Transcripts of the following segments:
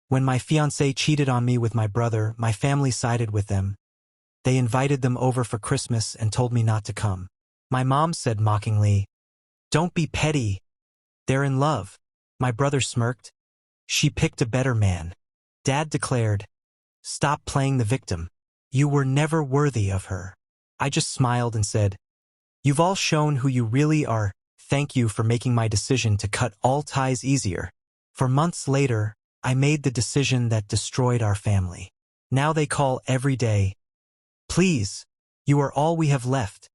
When my fiancé cheated on me with my brother, my family sided with them. They invited them over for Christmas and told me not to come. My mom said mockingly, "Don't be petty. They're in love." My brother smirked. "She picked a better man." Dad declared, "Stop playing the victim. You were never worthy of her." I just smiled and said, "You've all shown who you really are. Thank you for making my decision to cut all ties easier." For months later, I made the decision that destroyed our family. Now they call every day, "Please, you are all we have left."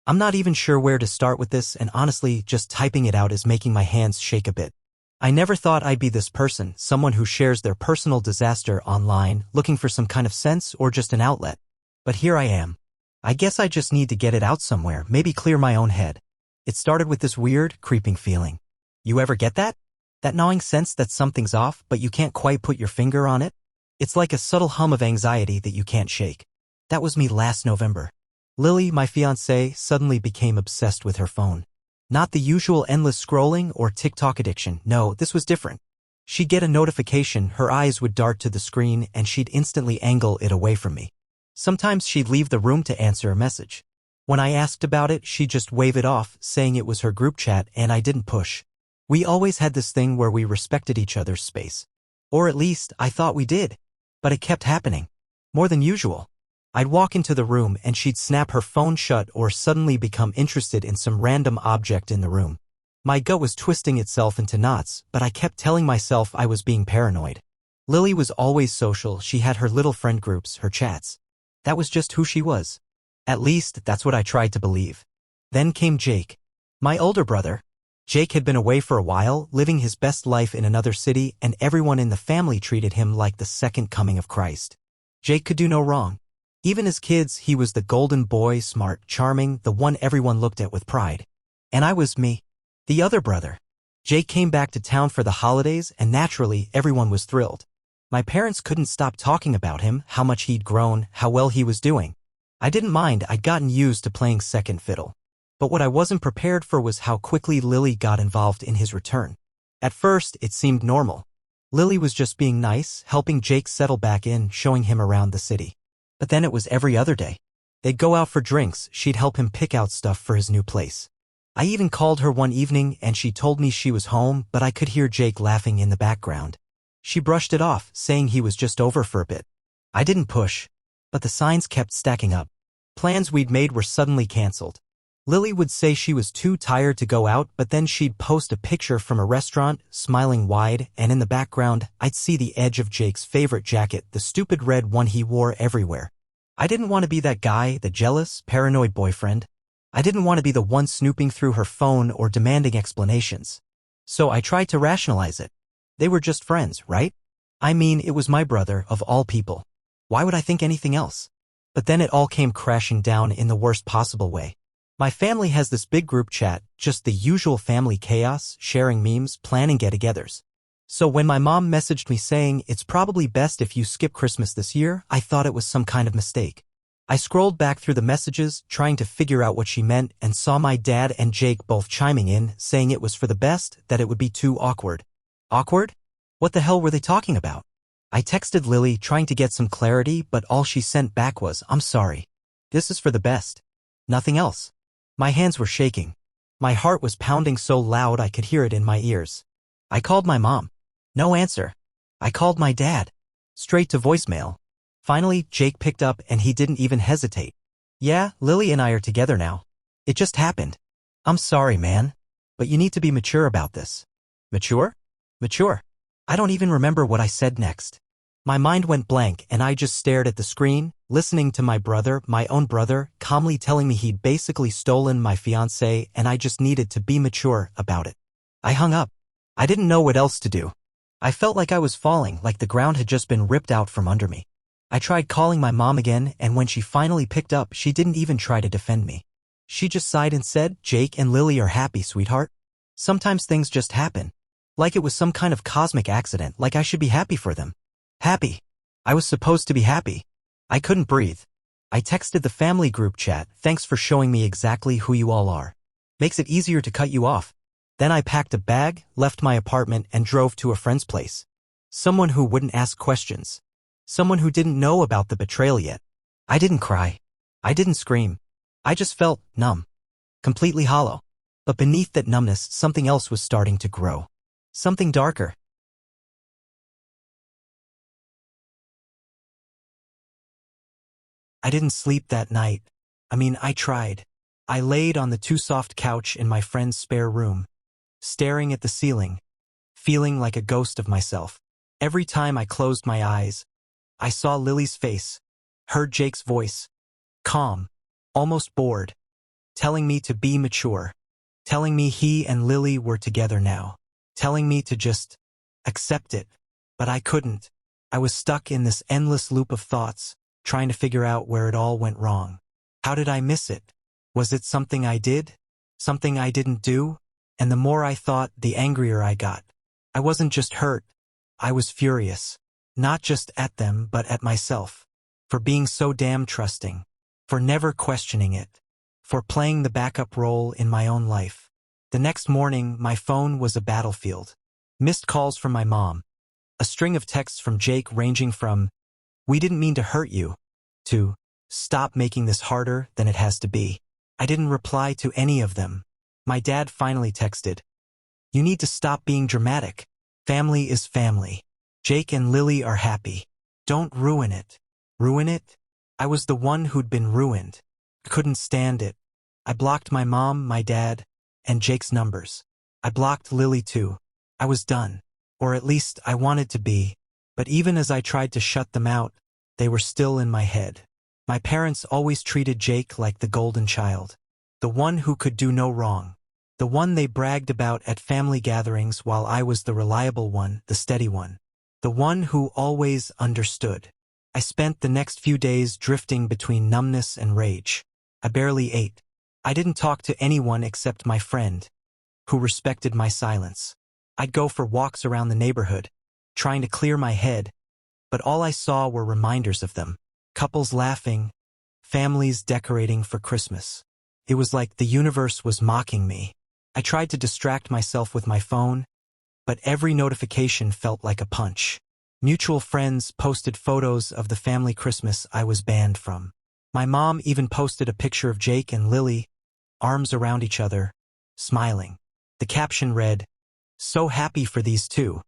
I'm not even sure where to start with this, and honestly, just typing it out is making my hands shake a bit. I never thought I'd be this person, someone who shares their personal disaster online, looking for some kind of sense or just an outlet. But here I am. I guess I just need to get it out somewhere, maybe clear my own head. It started with this weird, creeping feeling. You ever get that? That gnawing sense that something's off, but you can't quite put your finger on it? It's like a subtle hum of anxiety that you can't shake. That was me last November. Lily, my fiancée, suddenly became obsessed with her phone. Not the usual endless scrolling or TikTok addiction. No, this was different. She'd get a notification, her eyes would dart to the screen, and she'd instantly angle it away from me. Sometimes she'd leave the room to answer a message. When I asked about it, she'd just wave it off, saying it was her group chat, and I didn't push. We always had this thing where we respected each other's space. Or at least, I thought we did. But it kept happening. More than usual. I'd walk into the room and she'd snap her phone shut or suddenly become interested in some random object in the room. My gut was twisting itself into knots, but I kept telling myself I was being paranoid. Lily was always social, she had her little friend groups, her chats. That was just who she was. At least, that's what I tried to believe. Then came Jake. My older brother. Jake had been away for a while, living his best life in another city, and everyone in the family treated him like the second coming of Christ. Jake could do no wrong. Even as kids, he was the golden boy, smart, charming, the one everyone looked at with pride. And I was me, the other brother. Jake came back to town for the holidays, and naturally, everyone was thrilled. My parents couldn't stop talking about him, how much he'd grown, how well he was doing. I didn't mind, I'd gotten used to playing second fiddle. But what I wasn't prepared for was how quickly Lily got involved in his return. At first, it seemed normal. Lily was just being nice, helping Jake settle back in, showing him around the city. But then it was every other day. They'd go out for drinks, she'd help him pick out stuff for his new place. I even called her one evening and she told me she was home, but I could hear Jake laughing in the background. She brushed it off, saying he was just over for a bit. I didn't push. But the signs kept stacking up. Plans we'd made were suddenly canceled. Lily would say she was too tired to go out, but then she'd post a picture from a restaurant, smiling wide, and in the background, I'd see the edge of Jake's favorite jacket, the stupid red one he wore everywhere. I didn't want to be that guy, the jealous, paranoid boyfriend. I didn't want to be the one snooping through her phone or demanding explanations. So I tried to rationalize it. They were just friends, right? I mean, it was my brother, of all people. Why would I think anything else? But then it all came crashing down in the worst possible way. My family has this big group chat, just the usual family chaos, sharing memes, planning get-togethers. So when my mom messaged me saying, "It's probably best if you skip Christmas this year," I thought it was some kind of mistake. I scrolled back through the messages, trying to figure out what she meant, and saw my dad and Jake both chiming in, saying it was for the best, that it would be too awkward. Awkward? What the hell were they talking about? I texted Lily, trying to get some clarity, but all she sent back was, "I'm sorry. This is for the best. Nothing else." My hands were shaking. My heart was pounding so loud I could hear it in my ears. I called my mom. No answer. I called my dad. Straight to voicemail. Finally, Jake picked up and he didn't even hesitate. "Yeah, Lily and I are together now. It just happened. I'm sorry, man. But you need to be mature about this." Mature? Mature. I don't even remember what I said next. My mind went blank and I just stared at the screen, listening to my brother, my own brother, calmly telling me he'd basically stolen my fiancée and I just needed to be mature about it. I hung up. I didn't know what else to do. I felt like I was falling, like the ground had just been ripped out from under me. I tried calling my mom again, and when she finally picked up, she didn't even try to defend me. She just sighed and said, "Jake and Lily are happy, sweetheart. Sometimes things just happen. Like it was some kind of cosmic accident, like I should be happy for them." Happy. I was supposed to be happy. I couldn't breathe. I texted the family group chat, "Thanks for showing me exactly who you all are. Makes it easier to cut you off." Then I packed a bag, left my apartment, and drove to a friend's place. Someone who wouldn't ask questions. Someone who didn't know about the betrayal yet. I didn't cry. I didn't scream. I just felt numb. Completely hollow. But beneath that numbness, something else was starting to grow. Something darker. I didn't sleep that night. I tried. I laid on the too-soft couch in my friend's spare room, staring at the ceiling, feeling like a ghost of myself. Every time I closed my eyes, I saw Lily's face, heard Jake's voice, calm, almost bored, telling me to be mature, telling me he and Lily were together now, telling me to just accept it. But I couldn't. I was stuck in this endless loop of thoughts, trying to figure out where it all went wrong. How did I miss it? Was it something I did? Something I didn't do? And the more I thought, the angrier I got. I wasn't just hurt. I was furious. Not just at them, but at myself. For being so damn trusting. For never questioning it. For playing the backup role in my own life. The next morning, my phone was a battlefield. Missed calls from my mom. A string of texts from Jake ranging from, "We didn't mean to hurt you," to, "Stop making this harder than it has to be." I didn't reply to any of them. My dad finally texted, "You need to stop being dramatic. Family is family. Jake and Lily are happy. Don't ruin it." Ruin it? I was the one who'd been ruined. I couldn't stand it. I blocked my mom, my dad, and Jake's numbers. I blocked Lily too. I was done. Or at least I wanted to be. But even as I tried to shut them out, they were still in my head. My parents always treated Jake like the golden child. The one who could do no wrong. The one they bragged about at family gatherings while I was the reliable one, the steady one. The one who always understood. I spent the next few days drifting between numbness and rage. I barely ate. I didn't talk to anyone except my friend, who respected my silence. I'd go for walks around the neighborhood, trying to clear my head, but all I saw were reminders of them. Couples laughing, families decorating for Christmas. It was like the universe was mocking me. I tried to distract myself with my phone, but every notification felt like a punch. Mutual friends posted photos of the family Christmas I was banned from. My mom even posted a picture of Jake and Lily, arms around each other, smiling. The caption read, "So happy for these two."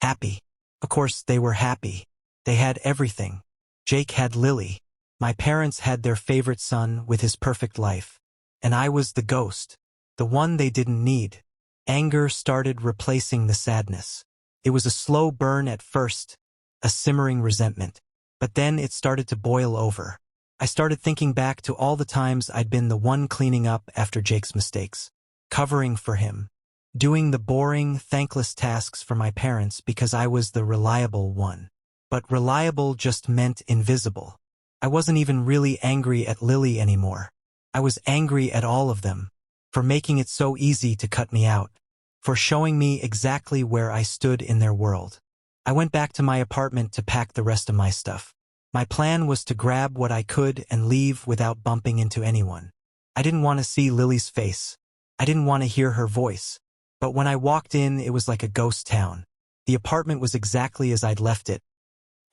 Happy. Of course, they were happy. They had everything. Jake had Lily. My parents had their favorite son with his perfect life. And I was the ghost. The one they didn't need. Anger started replacing the sadness. It was a slow burn at first, a simmering resentment. But then it started to boil over. I started thinking back to all the times I'd been the one cleaning up after Jake's mistakes, covering for him, doing the boring, thankless tasks for my parents because I was the reliable one. But reliable just meant invisible. I wasn't even really angry at Lily anymore. I was angry at all of them, for making it so easy to cut me out, for showing me exactly where I stood in their world. I went back to my apartment to pack the rest of my stuff. My plan was to grab what I could and leave without bumping into anyone. I didn't want to see Lily's face. I didn't want to hear her voice. But when I walked in, it was like a ghost town. The apartment was exactly as I'd left it.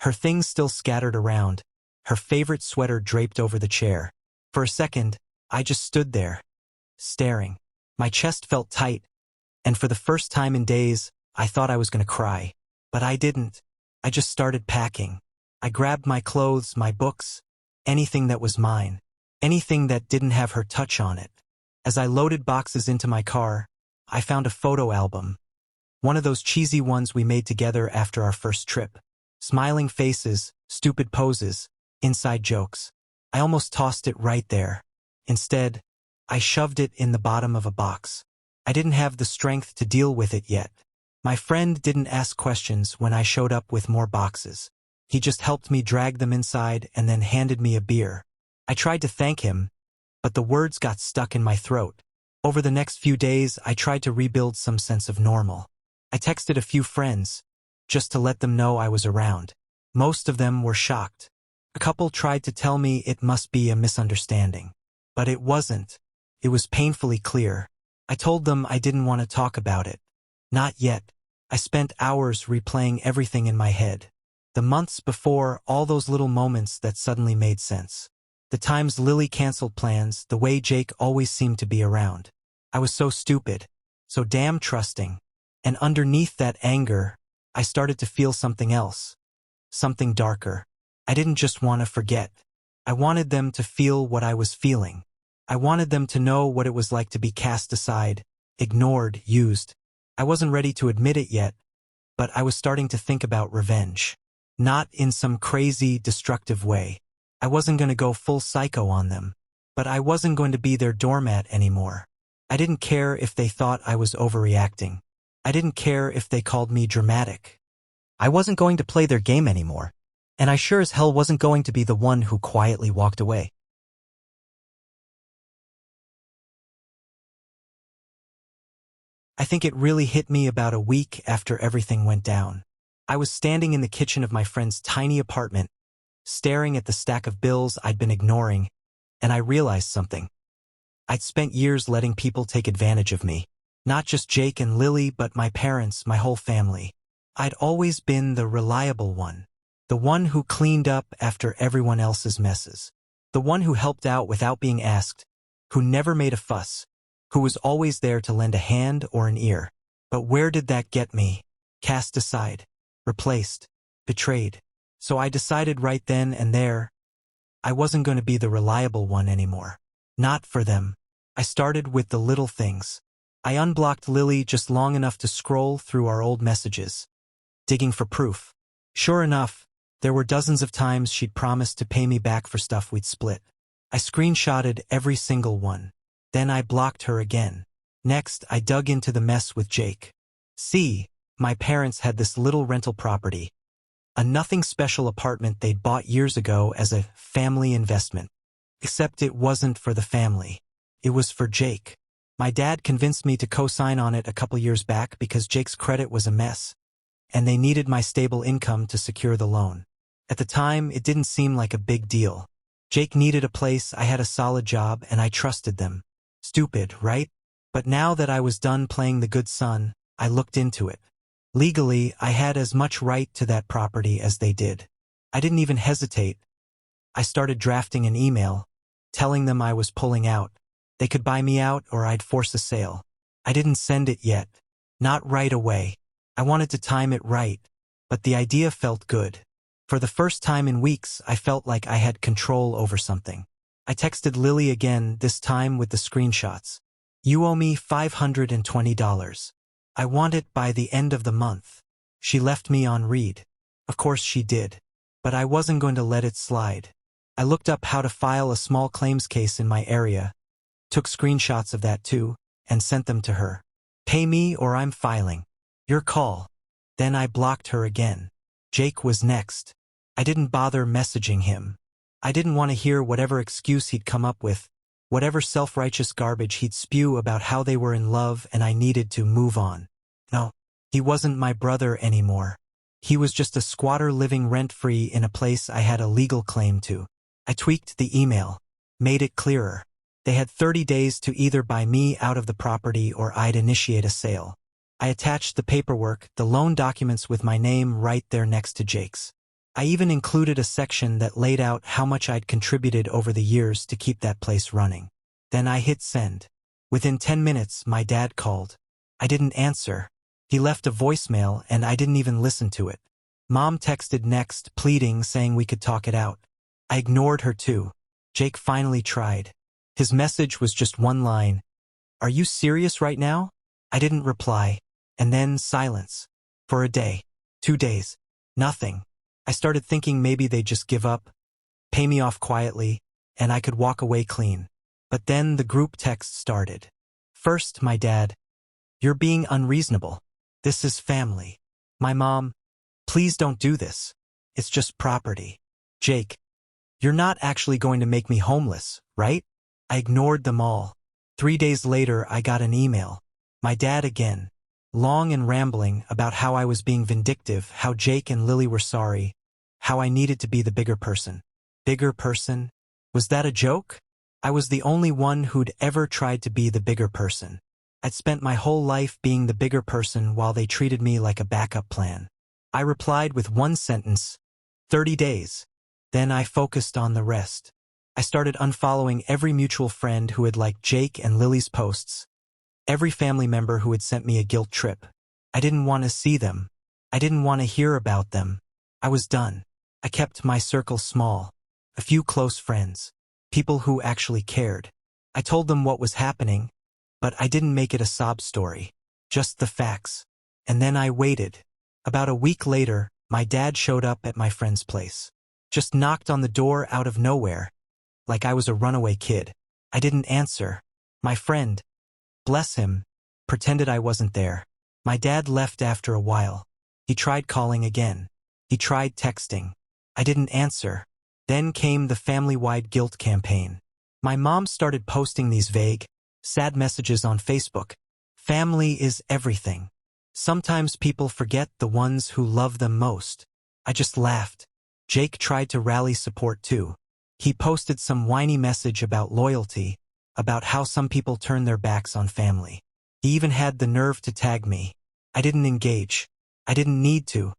Her things still scattered around, her favorite sweater draped over the chair. For a second, I just stood there, staring. My chest felt tight, and for the first time in days, I thought I was going to cry. But I didn't. I just started packing. I grabbed my clothes, my books, anything that was mine, anything that didn't have her touch on it. As I loaded boxes into my car, I found a photo album, one of those cheesy ones we made together after our first trip. Smiling faces, stupid poses, inside jokes. I almost tossed it right there. Instead, I shoved it in the bottom of a box. I didn't have the strength to deal with it yet. My friend didn't ask questions when I showed up with more boxes. He just helped me drag them inside and then handed me a beer. I tried to thank him, but the words got stuck in my throat. Over the next few days, I tried to rebuild some sense of normal. I texted a few friends, just to let them know I was around. Most of them were shocked. A couple tried to tell me it must be a misunderstanding. But it wasn't. It was painfully clear. I told them I didn't want to talk about it. Not yet. I spent hours replaying everything in my head. The months before, all those little moments that suddenly made sense. The times Lily canceled plans, the way Jake always seemed to be around. I was so stupid, so damn trusting. And underneath that anger, I started to feel something else. Something darker. I didn't just want to forget. I wanted them to feel what I was feeling. I wanted them to know what it was like to be cast aside, ignored, used. I wasn't ready to admit it yet, but I was starting to think about revenge. Not in some crazy, destructive way. I wasn't going to go full psycho on them, but I wasn't going to be their doormat anymore. I didn't care if they thought I was overreacting. I didn't care if they called me dramatic. I wasn't going to play their game anymore, and I sure as hell wasn't going to be the one who quietly walked away. I think it really hit me about a week after everything went down. I was standing in the kitchen of my friend's tiny apartment, staring at the stack of bills I'd been ignoring, and I realized something. I'd spent years letting people take advantage of me. Not just Jake and Lily, but my parents, my whole family. I'd always been the reliable one. The one who cleaned up after everyone else's messes. The one who helped out without being asked. Who never made a fuss. Who was always there to lend a hand or an ear. But where did that get me? Cast aside. Replaced. Betrayed. So I decided right then and there, I wasn't going to be the reliable one anymore. Not for them. I started with the little things. I unblocked Lily just long enough to scroll through our old messages, digging for proof. Sure enough, there were dozens of times she'd promised to pay me back for stuff we'd split. I screenshotted every single one. Then I blocked her again. Next, I dug into the mess with Jake. See, my parents had this little rental property. A nothing special apartment they'd bought years ago as a family investment. Except it wasn't for the family. It was for Jake. My dad convinced me to co-sign on it a couple years back because Jake's credit was a mess, and they needed my stable income to secure the loan. At the time, it didn't seem like a big deal. Jake needed a place, I had a solid job, and I trusted them. Stupid, right? But now that I was done playing the good son, I looked into it. Legally, I had as much right to that property as they did. I didn't even hesitate. I started drafting an email, telling them I was pulling out. They could buy me out or I'd force a sale. I didn't send it yet. Not right away. I wanted to time it right, but the idea felt good. For the first time in weeks, I felt like I had control over something. I texted Lily again, this time with the screenshots. You owe me $520. I want it by the end of the month. She left me on read. Of course she did. But I wasn't going to let it slide. I looked up how to file a small claims case in my area, took screenshots of that too, and sent them to her. Pay me or I'm filing. Your call. Then I blocked her again. Jake was next. I didn't bother messaging him. I didn't want to hear whatever excuse he'd come up with, whatever self-righteous garbage he'd spew about how they were in love and I needed to move on. No, he wasn't my brother anymore. He was just a squatter living rent-free in a place I had a legal claim to. I tweaked the email, made it clearer. They had 30 days to either buy me out of the property or I'd initiate a sale. I attached the paperwork, the loan documents with my name right there next to Jake's. I even included a section that laid out how much I'd contributed over the years to keep that place running. Then I hit send. Within 10 minutes, my dad called. I didn't answer. He left a voicemail and I didn't even listen to it. Mom texted next, pleading, saying we could talk it out. I ignored her too. Jake finally tried. His message was just one line. Are you serious right now? I didn't reply. And then silence. For a day. 2 days. Nothing. I started thinking maybe they'd just give up, pay me off quietly, and I could walk away clean. But then the group text started. First, my dad. You're being unreasonable. This is family. My mom. Please don't do this. It's just property. Jake. You're not actually going to make me homeless, right? I ignored them all. 3 days later, I got an email. My dad again. Long and rambling about how I was being vindictive, how Jake and Lily were sorry, how I needed to be the bigger person. Bigger person? Was that a joke? I was the only one who'd ever tried to be the bigger person. I'd spent my whole life being the bigger person while they treated me like a backup plan. I replied with one sentence, 30 days. Then I focused on the rest. I started unfollowing every mutual friend who had liked Jake and Lily's posts, every family member who had sent me a guilt trip. I didn't want to see them. I didn't want to hear about them. I was done. I kept my circle small. A few close friends. People who actually cared. I told them what was happening, but I didn't make it a sob story. Just the facts. And then I waited. About a week later, my dad showed up at my friend's place. Just knocked on the door out of nowhere, like I was a runaway kid. I didn't answer. My friend, bless him, pretended I wasn't there. My dad left after a while. He tried calling again. He tried texting. I didn't answer. Then came the family-wide guilt campaign. My mom started posting these vague, sad messages on Facebook. Family is everything. Sometimes people forget the ones who love them most. I just laughed. Jake tried to rally support too. He posted some whiny message about loyalty, about how some people turn their backs on family. He even had the nerve to tag me. I didn't engage. I didn't need to.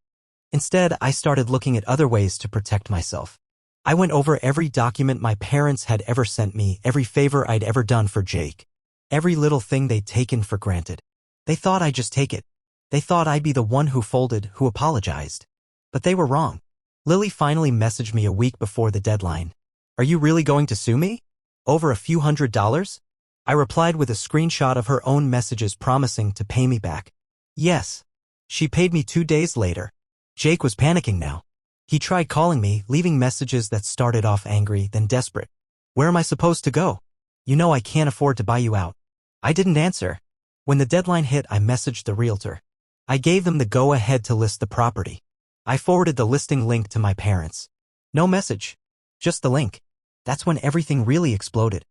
Instead, I started looking at other ways to protect myself. I went over every document my parents had ever sent me, every favor I'd ever done for Jake. Every little thing they'd taken for granted. They thought I'd just take it. They thought I'd be the one who folded, who apologized. But they were wrong. Lily finally messaged me a week before the deadline. Are you really going to sue me? Over a few $100s? I replied with a screenshot of her own messages promising to pay me back. Yes. She paid me 2 days later. Jake was panicking now. He tried calling me, leaving messages that started off angry, then desperate. Where am I supposed to go? You know I can't afford to buy you out. I didn't answer. When the deadline hit, I messaged the realtor. I gave them the go-ahead to list the property. I forwarded the listing link to my parents. No message. Just the link. That's when everything really exploded.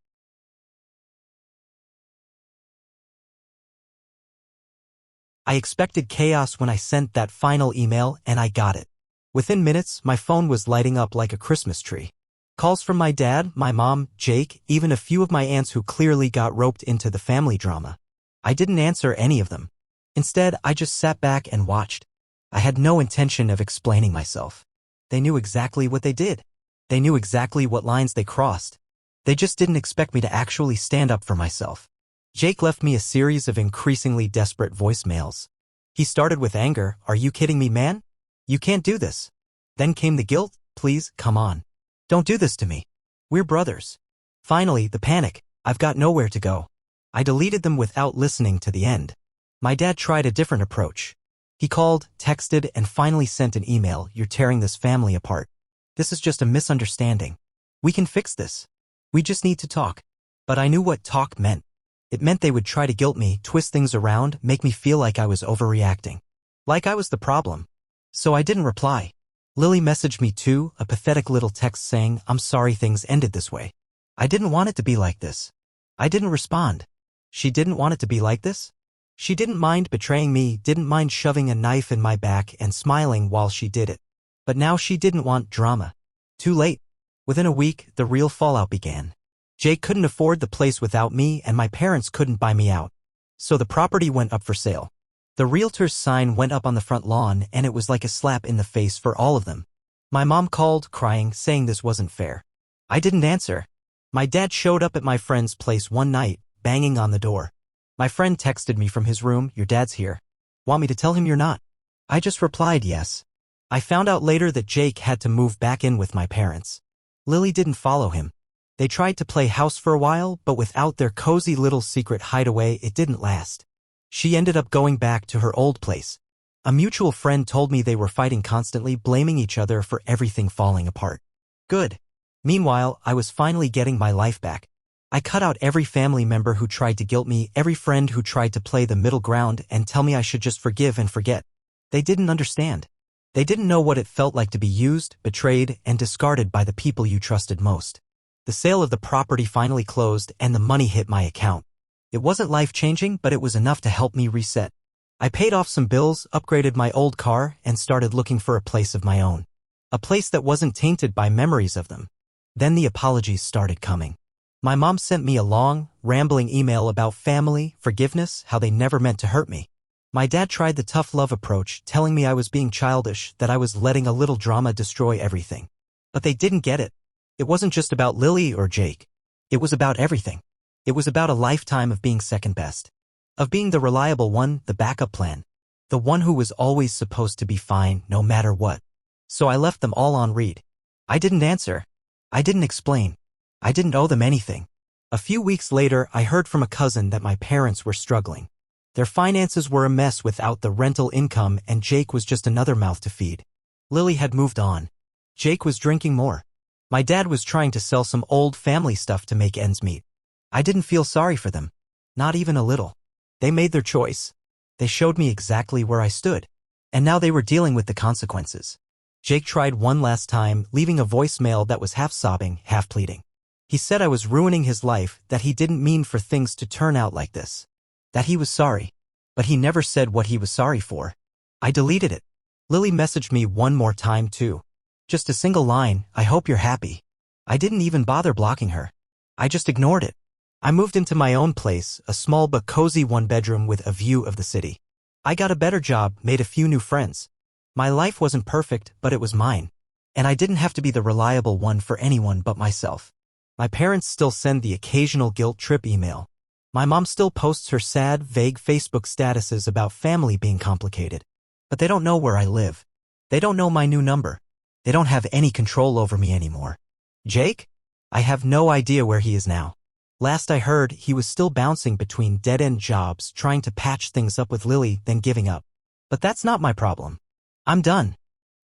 I expected chaos when I sent that final email, and I got it. Within minutes, my phone was lighting up like a Christmas tree. Calls from my dad, my mom, Jake, even a few of my aunts who clearly got roped into the family drama. I didn't answer any of them. Instead, I just sat back and watched. I had no intention of explaining myself. They knew exactly what they did. They knew exactly what lines they crossed. They just didn't expect me to actually stand up for myself. Jake left me a series of increasingly desperate voicemails. He started with anger, "Are you kidding me, man? You can't do this." Then came the guilt, "Please, come on. Don't do this to me. We're brothers." Finally, the panic, "I've got nowhere to go." I deleted them without listening to the end. My dad tried a different approach. He called, texted, and finally sent an email, "You're tearing this family apart. This is just a misunderstanding. We can fix this. We just need to talk." But I knew what talk meant. It meant they would try to guilt me, twist things around, make me feel like I was overreacting. Like I was the problem. So I didn't reply. Lily messaged me too, a pathetic little text saying, "I'm sorry things ended this way. I didn't want it to be like this." I didn't respond. She didn't want it to be like this? She didn't mind betraying me, didn't mind shoving a knife in my back and smiling while she did it. But now she didn't want drama. Too late. Within a week, the real fallout began. Jake couldn't afford the place without me, and my parents couldn't buy me out. So the property went up for sale. The realtor's sign went up on the front lawn, and it was like a slap in the face for all of them. My mom called, crying, saying this wasn't fair. I didn't answer. My dad showed up at my friend's place one night, banging on the door. My friend texted me from his room, "Your dad's here. Want me to tell him you're not?" I just replied yes. I found out later that Jake had to move back in with my parents. Lily didn't follow him. They tried to play house for a while, but without their cozy little secret hideaway, it didn't last. She ended up going back to her old place. A mutual friend told me they were fighting constantly, blaming each other for everything falling apart. Good. Meanwhile, I was finally getting my life back. I cut out every family member who tried to guilt me, every friend who tried to play the middle ground and tell me I should just forgive and forget. They didn't understand. They didn't know what it felt like to be used, betrayed, and discarded by the people you trusted most. The sale of the property finally closed and the money hit my account. It wasn't life-changing, but it was enough to help me reset. I paid off some bills, upgraded my old car, and started looking for a place of my own. A place that wasn't tainted by memories of them. Then the apologies started coming. My mom sent me a long, rambling email about family, forgiveness, how they never meant to hurt me. My dad tried the tough love approach, telling me I was being childish, that I was letting a little drama destroy everything. But they didn't get it. It wasn't just about Lily or Jake. It was about everything. It was about a lifetime of being second best. Of being the reliable one, the backup plan. The one who was always supposed to be fine, no matter what. So I left them all on read. I didn't answer. I didn't explain. I didn't owe them anything. A few weeks later, I heard from a cousin that my parents were struggling. Their finances were a mess without the rental income, and Jake was just another mouth to feed. Lily had moved on. Jake was drinking more. My dad was trying to sell some old family stuff to make ends meet. I didn't feel sorry for them. Not even a little. They made their choice. They showed me exactly where I stood. And now they were dealing with the consequences. Jake tried one last time, leaving a voicemail that was half sobbing, half pleading. He said I was ruining his life, that he didn't mean for things to turn out like this. That he was sorry. But he never said what he was sorry for. I deleted it. Lily messaged me one more time too. Just a single line, "I hope you're happy." I didn't even bother blocking her. I just ignored it. I moved into my own place, a small but cozy one-bedroom with a view of the city. I got a better job, made a few new friends. My life wasn't perfect, but it was mine. And I didn't have to be the reliable one for anyone but myself. My parents still send the occasional guilt trip email. My mom still posts her sad, vague Facebook statuses about family being complicated. But they don't know where I live. They don't know my new number. They don't have any control over me anymore. Jake? I have no idea where he is now. Last I heard, he was still bouncing between dead-end jobs, trying to patch things up with Lily, then giving up. But that's not my problem. I'm done.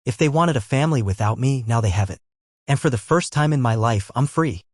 If they wanted a family without me, now they have it. And for the first time in my life, I'm free.